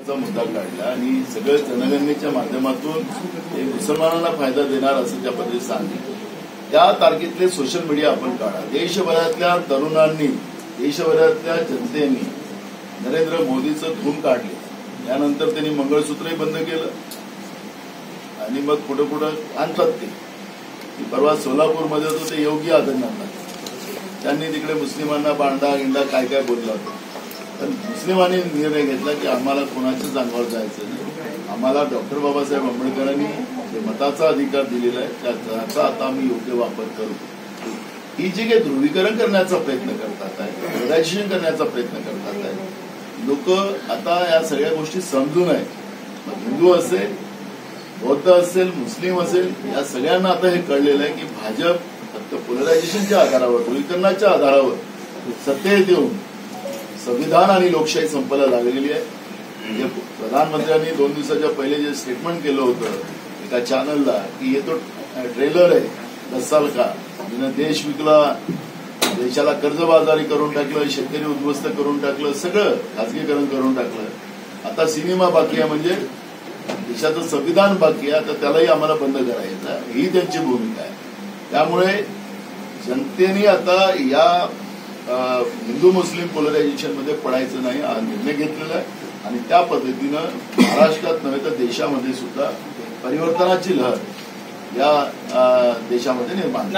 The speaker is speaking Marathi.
चा मुद्दा काढला आणि सगळं जनगणनेच्या माध्यमातून हे मुसलमानांना फायदा देणार असं त्या पद्धतीने सांगितलं. त्या तारखेतले सोशल मीडिया आपण काढा. देशभरातल्या तरुणांनी, देशभरातल्या जनतेने नरेंद्र मोदीचं धूम काढले. त्यानंतर त्यांनी मंगळसूत्रही बंद केलं आणि मग पुढे आणतात ते. परवा सोलापूरमध्ये होतं ते योगी आदित्यनाथ, त्यांनी तिकडे मुस्लिमांना बांडा गिंडा काय काय बोलला होता. पण मुस्लिमांनी निर्णय घेतला की आम्हाला कोणाच्याच अंगावर जायचं नाही. आम्हाला डॉक्टर बाबासाहेब आंबेडकरांनी जे मताचा अधिकार दिलेला आहे त्याचा आता आम्ही योग्य वापर करू. ही जी काही ध्रुवीकरण करण्याचा प्रयत्न करतात आहे, पोलरायझेशन करण्याचा प्रयत्न करतात आहे, लोक आता या सगळ्या गोष्टी समजून आहेत. हिंदू असेल, बौद्ध असेल, मुस्लिम असेल, या सगळ्यांना आता हे कळलेलं आहे की भाजप फक्त पोलरायझेशनच्या आधारावर, ध्रुवीकरणाच्या आधारावर सत्तेत येऊन संविधान आणि लोकशाही संपायला लागलेली आहे. म्हणजे प्रधानमंत्र्यांनी 2 दिवसाच्या पहिले जे स्टेटमेंट केलं होतं एका चॅनलला की हे तो ट्रेलर आहे 10 साल का, जिनं देश विकला, देशाला कर्जबाजारी करून टाकलं, शेतकरी उद्ध्वस्त करून टाकलं, सगळं खासगीकरण करून टाकलं. आता सिनेमा बाकी आहे, म्हणजे देशाचं संविधान बाकी आहे, तर त्यालाही आम्हाला बंद करायचं, ही त्यांची भूमिका आहे. त्यामुळे जनतेने आता या हिंदू मुस्लिम पोलरायझेशनमध्ये पडायचं नाही हा निर्णय घेतलेला आहे आणि त्या पद्धतीनं महाराष्ट्रात नव्हे तर देशामध्ये सुद्धा परिवर्तनाची लहर या देशामध्ये निर्माण